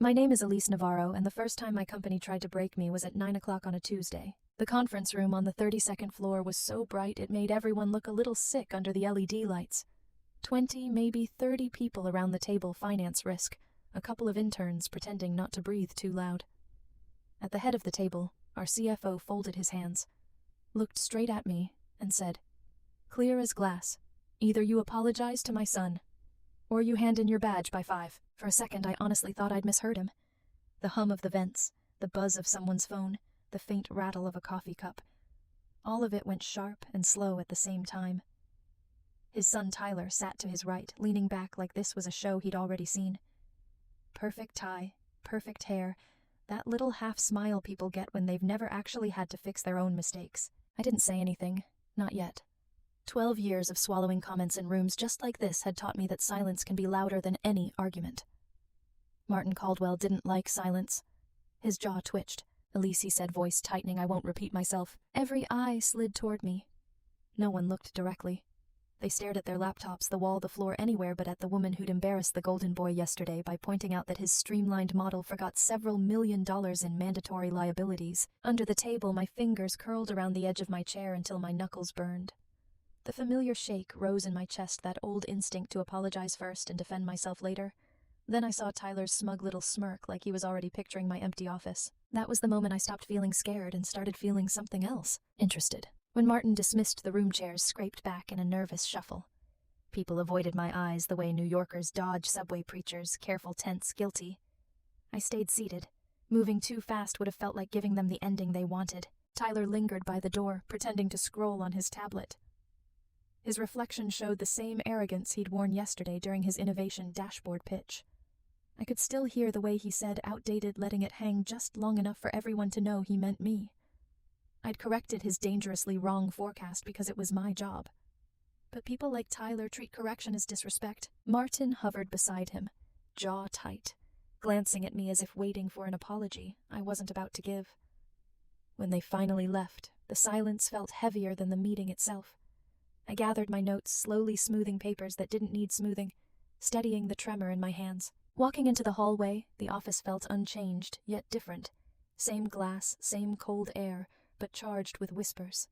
My name is Elise Navarro, and the first time my company tried to break me was at 9 o'clock on a Tuesday. The conference room on the 32nd floor was so bright it made everyone look a little sick under the LED lights. 20, maybe 30 people around the table, finance risk, a couple of interns pretending not to breathe too loud. At the head of the table, our CFO folded his hands, looked straight at me, and said, "Clear as glass. Either you apologize to my son, or you hand in your badge by 5. For a second, I honestly thought I'd misheard him. The hum of the vents, the buzz of someone's phone, the faint rattle of a coffee cup. All of it went sharp and slow at the same time. His son Tyler sat to his right, leaning back like this was a show he'd already seen. Perfect tie, perfect hair, that little half-smile people get when they've never actually had to fix their own mistakes. I didn't say anything, not yet. 12 years of swallowing comments in rooms just like this had taught me that silence can be louder than any argument. Martin Caldwell didn't like silence. His jaw twitched. "Elise," he said, voice tightening. "I won't repeat myself." Every eye slid toward me. No one looked directly. They stared at their laptops, the wall, the floor, anywhere but at the woman who'd embarrassed the golden boy yesterday by pointing out that his streamlined model forgot several $1 million in mandatory liabilities. Under the table, my fingers curled around the edge of my chair until my knuckles burned. The familiar shake rose in my chest, that old instinct to apologize first and defend myself later. Then I saw Tyler's smug little smirk, like he was already picturing my empty office. That was the moment I stopped feeling scared and started feeling something else, interested. When Martin dismissed the room chairs, scraped back in a nervous shuffle. People avoided my eyes the way New Yorkers dodge subway preachers, careful, tense, guilty. I stayed seated. Moving too fast would have felt like giving them the ending they wanted. Tyler lingered by the door, pretending to scroll on his tablet. His reflection showed the same arrogance he'd worn yesterday during his innovation dashboard pitch. I could still hear the way he said outdated, letting it hang just long enough for everyone to know he meant me. I'd corrected his dangerously wrong forecast because it was my job. But people like Tyler treat correction as disrespect. Martin hovered beside him, jaw tight, glancing at me as if waiting for an apology I wasn't about to give. When they finally left, the silence felt heavier than the meeting itself. I gathered my notes, slowly smoothing papers that didn't need smoothing, steadying the tremor in my hands. Walking into the hallway, the office felt unchanged, yet different. Same glass, same cold air, but charged with whispers.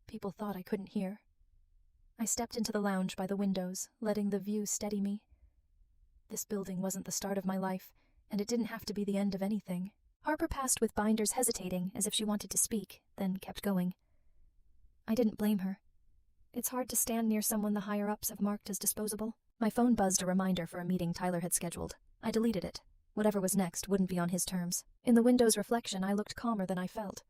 People thought I couldn't hear. I stepped into the lounge by the windows, letting the view steady me. This building wasn't the start of my life, and it didn't have to be the end of anything. Harper passed with binders, hesitating, as if she wanted to speak, then kept going. I didn't blame her. It's hard to stand near someone the higher-ups have marked as disposable. My phone buzzed a reminder for a meeting Tyler had scheduled. I deleted it. Whatever was next wouldn't be on his terms. In the window's reflection, I looked calmer than I felt.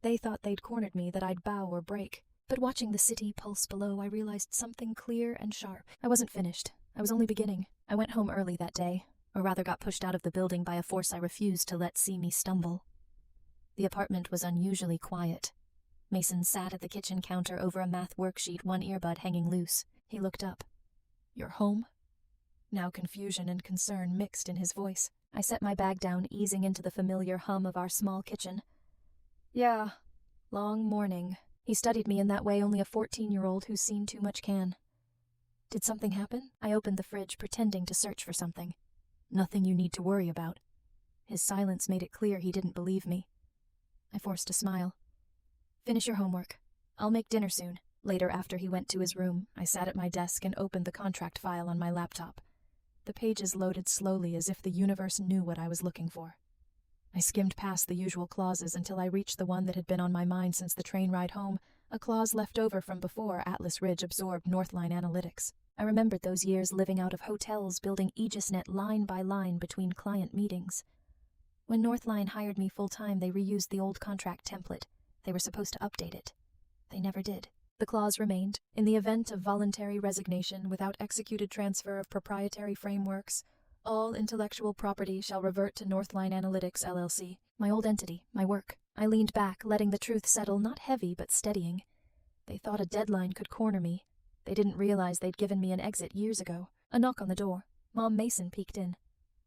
They thought they'd cornered me, that I'd bow or break. But watching the city pulse below, I realized something clear and sharp. I wasn't finished. I was only beginning. I went home early that day, or rather got pushed out of the building by a force I refused to let see me stumble. The apartment was unusually quiet. Mason sat at the kitchen counter over a math worksheet, one earbud hanging loose. He looked up. "You're home?" Now confusion and concern mixed in his voice. I set my bag down, easing into the familiar hum of our small kitchen. "Yeah, long morning." He studied me in that way only a 14-year-old who's seen too much can. "Did something happen?" I opened the fridge, pretending to search for something. "Nothing you need to worry about." His silence made it clear he didn't believe me. I forced a smile. "Finish your homework. I'll make dinner soon." Later, after he went to his room, I sat at my desk and opened the contract file on my laptop. The pages loaded slowly as if the universe knew what I was looking for. I skimmed past the usual clauses until I reached the one that had been on my mind since the train ride home, a clause left over from before Atlas Ridge absorbed Northline Analytics. I remembered those years living out of hotels, building AegisNet line by line between client meetings. When Northline hired me full-time, they reused the old contract template. They were supposed to update it. They never did. The clause remained, in the event of voluntary resignation without executed transfer of proprietary frameworks, all intellectual property shall revert to Northline Analytics, LLC. My old entity, my work. I leaned back, letting the truth settle, not heavy, but steadying. They thought a deadline could corner me. They didn't realize they'd given me an exit years ago. A knock on the door. Mom Mason peeked in.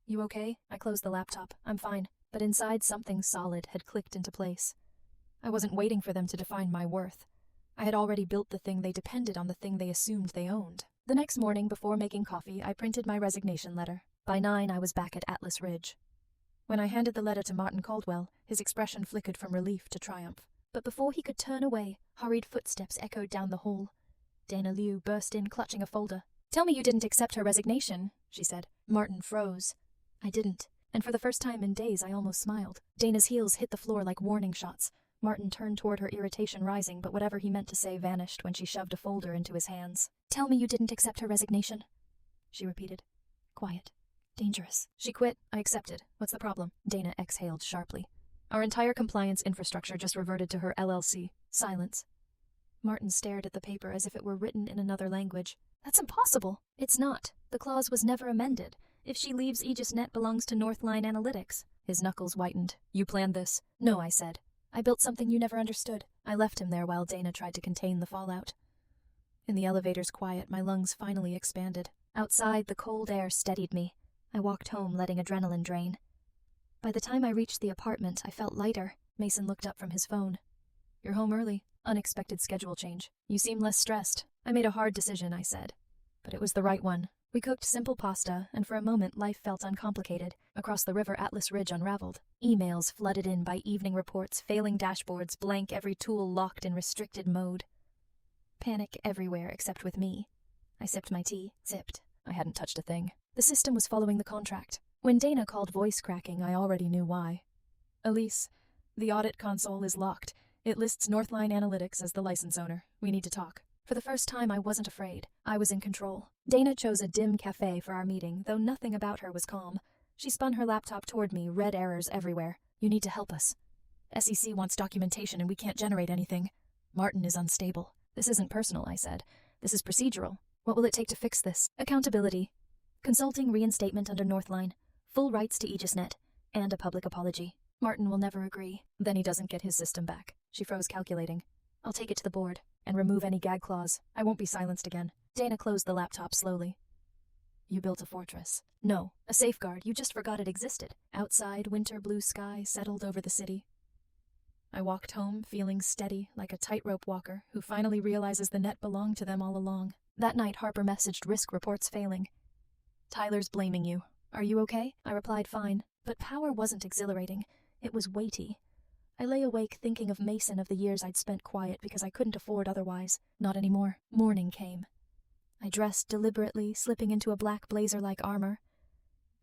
"You okay?" I closed the laptop. "I'm fine." But inside, something solid had clicked into place. I wasn't waiting for them to define my worth. I had already built the thing they depended on, the thing they assumed they owned. The next morning, before making coffee, I printed my resignation letter. By 9, I was back at Atlas Ridge. When I handed the letter to Martin Caldwell, his expression flickered from relief to triumph. But before he could turn away, hurried footsteps echoed down the hall. Dana Liu burst in, clutching a folder. "Tell me you didn't accept her resignation," she said. Martin froze. "I didn't." And for the first time in days, I almost smiled. Dana's heels hit the floor like warning shots. Martin turned toward her, irritation rising, but whatever he meant to say vanished when she shoved a folder into his hands. "Tell me you didn't accept her resignation," she repeated. Quiet. Dangerous. "She quit. I accepted. What's the problem?" Dana exhaled sharply. "Our entire compliance infrastructure just reverted to her LLC. Silence." Martin stared at the paper as if it were written in another language. "That's impossible." "It's not. The clause was never amended. If she leaves, AegisNet belongs to Northline Analytics." His knuckles whitened. "You planned this?" "No," I said. "I built something you never understood." I left him there while Dana tried to contain the fallout. In the elevator's quiet, my lungs finally expanded. Outside, the cold air steadied me. I walked home, letting adrenaline drain. By the time I reached the apartment, I felt lighter. Mason looked up from his phone. "You're home early. Unexpected schedule change. You seem less stressed." "I made a hard decision," I said. "But it was the right one." We cooked simple pasta, and for a moment life felt uncomplicated. Across the river, Atlas Ridge unraveled. Emails flooded in by evening reports, failing dashboards, blank, every tool locked in restricted mode. Panic everywhere except with me. I sipped my tea. Sipped. I hadn't touched a thing. The system was following the contract. When Dana called voice cracking, I already knew why. "Elise, the audit console is locked. It lists Northline Analytics as the license owner. We need to talk." For the first time, I wasn't afraid. I was in control. Dana chose a dim cafe for our meeting, though nothing about her was calm. She spun her laptop toward me, red errors everywhere. "You need to help us. SEC wants documentation and we can't generate anything. Martin is unstable." "This isn't personal," I said. "This is procedural. What will it take to fix this?" "Accountability. Consulting reinstatement under Northline. Full rights to AegisNet. And a public apology." "Martin will never agree." "Then he doesn't get his system back." She froze, calculating. "I'll take it to the board and remove any gag clause. I won't be silenced again." Dana closed the laptop slowly. "You built a fortress." "No, a safeguard. You just forgot it existed." Outside, winter blue sky settled over the city. I walked home, feeling steady, like a tightrope walker who finally realizes the net belonged to them all along. That night, Harper messaged risk reports failing. "Tyler's blaming you. Are you okay?" I replied fine, but power wasn't exhilarating. It was weighty. I lay awake thinking of Mason, of the years I'd spent quiet because I couldn't afford otherwise. Not anymore. Morning came. I dressed deliberately, slipping into a black blazer-like armor.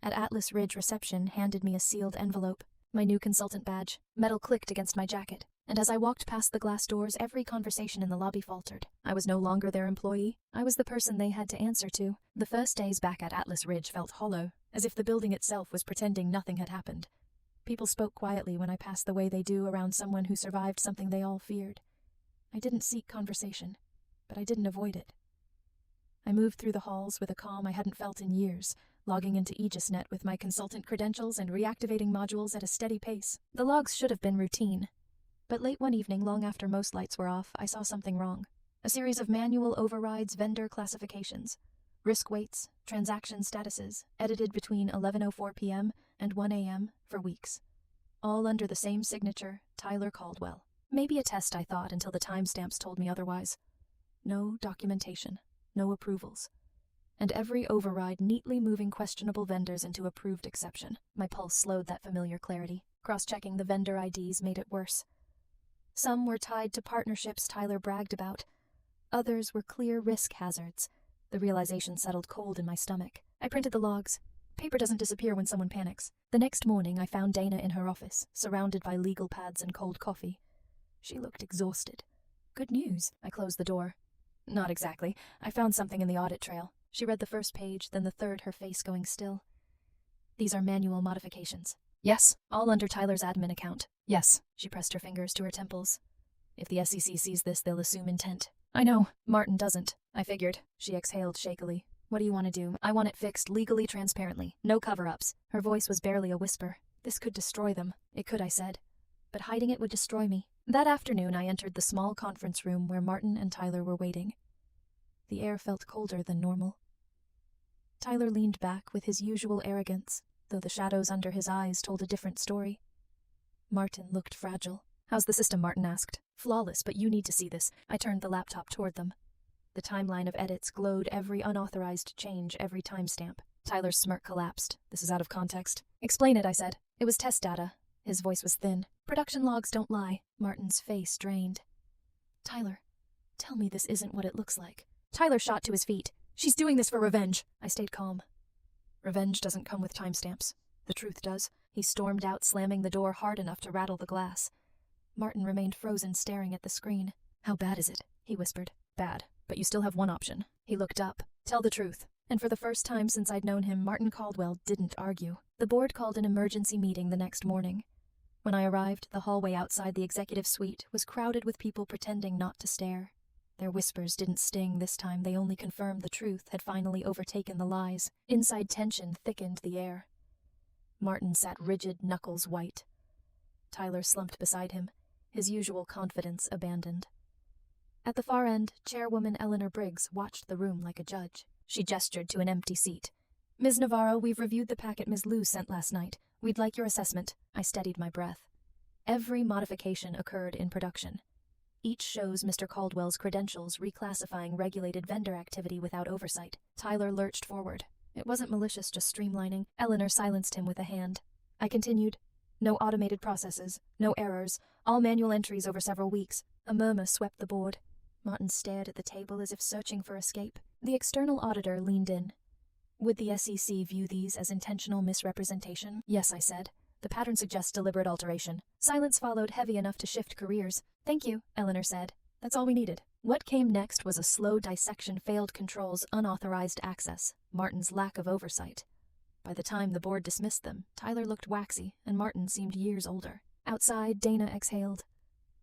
At Atlas Ridge reception handed me a sealed envelope. My new consultant badge. Metal clicked against my jacket. And as I walked past the glass doors, every conversation in the lobby faltered. I was no longer their employee. I was the person they had to answer to. The first days back at Atlas Ridge felt hollow, as if the building itself was pretending nothing had happened. People spoke quietly when I passed the way they do around someone who survived something they all feared. I didn't seek conversation, but I didn't avoid it. I moved through the halls with a calm I hadn't felt in years, logging into AegisNet with my consultant credentials and reactivating modules at a steady pace. The logs should have been routine. But late one evening, long after most lights were off, I saw something wrong. A series of manual overrides, vendor classifications, risk weights, transaction statuses, edited between 11:04 p.m. and 1 a.m. for weeks. All under the same signature, Tyler Caldwell. Maybe a test, I thought, until the timestamps told me otherwise. No documentation, no approvals. And every override neatly moving questionable vendors into approved exception. My pulse slowed that familiar clarity. Cross-checking the vendor IDs made it worse. Some were tied to partnerships Tyler bragged about. Others were clear risk hazards. The realization settled cold in my stomach. I printed the logs. Paper doesn't disappear when someone panics. The next morning, I found Dana in her office, surrounded by legal pads and cold coffee. She looked exhausted. "Good news." I closed the door. "Not exactly. I found something in the audit trail." She read the first page, then the third, her face going still. "These are manual modifications." "Yes, all under Tyler's admin account." "Yes." She pressed her fingers to her temples. "If the SEC sees this, they'll assume intent." "I know. Martin doesn't." "I figured." She exhaled shakily. "What do you want to do?" "I want it fixed legally, transparently. No cover-ups." Her voice was barely a whisper. "This could destroy them." "It could," I said. "But hiding it would destroy me." That afternoon, I entered the small conference room where Martin and Tyler were waiting. The air felt colder than normal. Tyler leaned back with his usual arrogance, though the shadows under his eyes told a different story. Martin looked fragile. "How's the system?" Martin asked. "Flawless, but you need to see this." I turned the laptop toward them. The timeline of edits glowed, every unauthorized change, every timestamp. Tyler's smirk collapsed. "This is out of context." "Explain it," I said. It was test data. His voice was thin. Production logs don't lie. Martin's face drained. Tyler, tell me this isn't what it looks like. Tyler shot to his feet. She's doing this for revenge. I stayed calm. Revenge doesn't come with timestamps. The truth does. He stormed out, slamming the door hard enough to rattle the glass. Martin remained frozen, staring at the screen. How bad is it? He whispered. Bad, but you still have one option. He looked up. Tell the truth. And for the first time since I'd known him, Martin Caldwell didn't argue. The board called an emergency meeting the next morning. When I arrived, the hallway outside the executive suite was crowded with people pretending not to stare. Their whispers didn't sting this time, they only confirmed the truth had finally overtaken the lies. Inside tension thickened the air. Martin sat rigid, knuckles white. Tyler slumped beside him, his usual confidence abandoned. At the far end, Chairwoman Eleanor Briggs watched the room like a judge. She gestured to an empty seat. Ms. Navarro, we've reviewed the packet Ms. Liu sent last night. We'd like your assessment. I steadied my breath. Every modification occurred in production. Each shows Mr. Caldwell's credentials reclassifying regulated vendor activity without oversight. Tyler lurched forward. It wasn't malicious, just streamlining. Eleanor silenced him with a hand. I continued. No automated processes, no errors, all manual entries over several weeks. A murmur swept the board. Martin stared at the table as if searching for escape. The external auditor leaned in. Would the SEC view these as intentional misrepresentation? Yes, I said. The pattern suggests deliberate alteration. Silence followed, heavy enough to shift careers. Thank you, Eleanor said. That's all we needed. What came next was a slow dissection, failed controls, unauthorized access, Martin's lack of oversight. By the time the board dismissed them, Tyler looked waxy, and Martin seemed years older. Outside, Dana exhaled.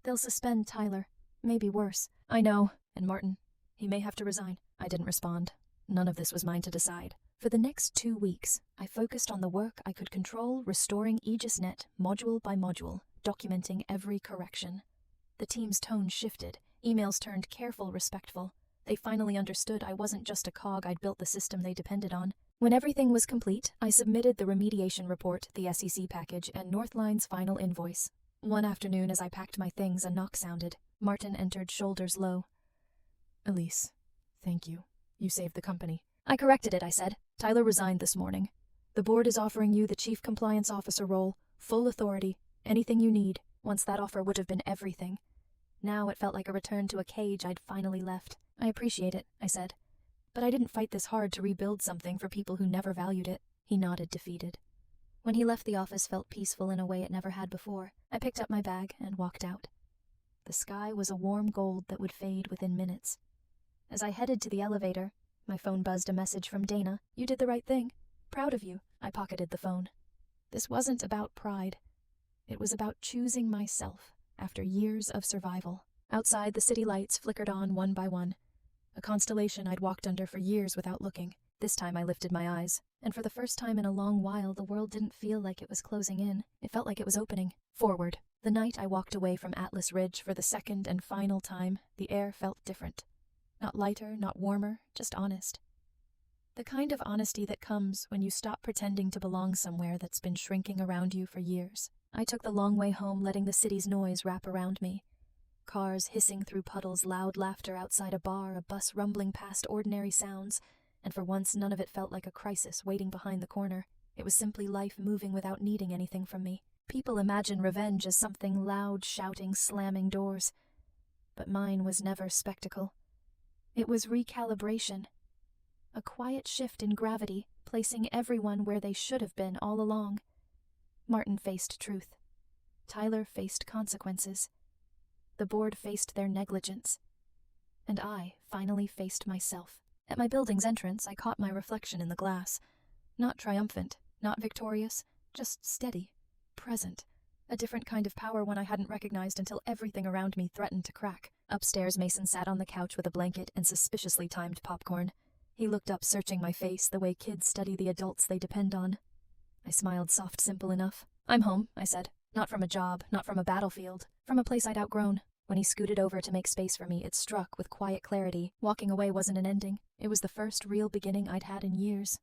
They'll suspend Tyler. Maybe worse. I know. And Martin, he may have to resign. I didn't respond. None of this was mine to decide. For the next 2 weeks, I focused on the work I could control, restoring AegisNet module by module, documenting every correction. The team's tone shifted. Emails turned careful, respectful. They finally understood I wasn't just a cog. I'd built the system they depended on. When everything was complete, I submitted the remediation report, the SEC package, and Northline's final invoice. One afternoon, as I packed my things, a knock sounded. Martin entered, shoulders low. Elise, thank you. You saved the company. I corrected it, I said. Tyler resigned this morning. The board is offering you the Chief Compliance Officer role, full authority, anything you need. Once that offer would have been everything. Now it felt like a return to a cage I'd finally left. I appreciate it, I said. But I didn't fight this hard to rebuild something for people who never valued it. He nodded, defeated. When he left, the office felt peaceful in a way it never had before. I picked up my bag and walked out. The sky was a warm gold that would fade within minutes. As I headed to the elevator, my phone buzzed a message from Dana. You did the right thing. Proud of you. I pocketed the phone. This wasn't about pride. It was about choosing myself after years of survival. Outside, the city lights flickered on one by one. A constellation I'd walked under for years without looking. This time I lifted my eyes, and for the first time in a long while, the world didn't feel like it was closing in. It felt like it was opening. Forward. The night I walked away from Atlas Ridge for the second and final time, the air felt different. Not lighter, not warmer, just honest. The kind of honesty that comes when you stop pretending to belong somewhere that's been shrinking around you for years. I took the long way home, letting the city's noise wrap around me. Cars hissing through puddles, loud laughter outside a bar, a bus rumbling past ordinary sounds, and for once none of it felt like a crisis waiting behind the corner. It was simply life moving without needing anything from me. People imagine revenge as something loud, shouting, slamming doors. But mine was never spectacle. It was recalibration. A quiet shift in gravity, placing everyone where they should have been all along. Martin faced truth. Tyler faced consequences. The board faced their negligence. And I finally faced myself. At my building's entrance, I caught my reflection in the glass. Not triumphant, not victorious, just steady, present. A different kind of power, one I hadn't recognized until everything around me threatened to crack. Upstairs, Mason sat on the couch with a blanket and suspiciously timed popcorn. He looked up, searching my face the way kids study the adults they depend on. I smiled, soft, simple enough. I'm home, I said. Not from a job, not from a battlefield, from a place I'd outgrown. When he scooted over to make space for me, it struck with quiet clarity. Walking away wasn't an ending. It was the first real beginning I'd had in years.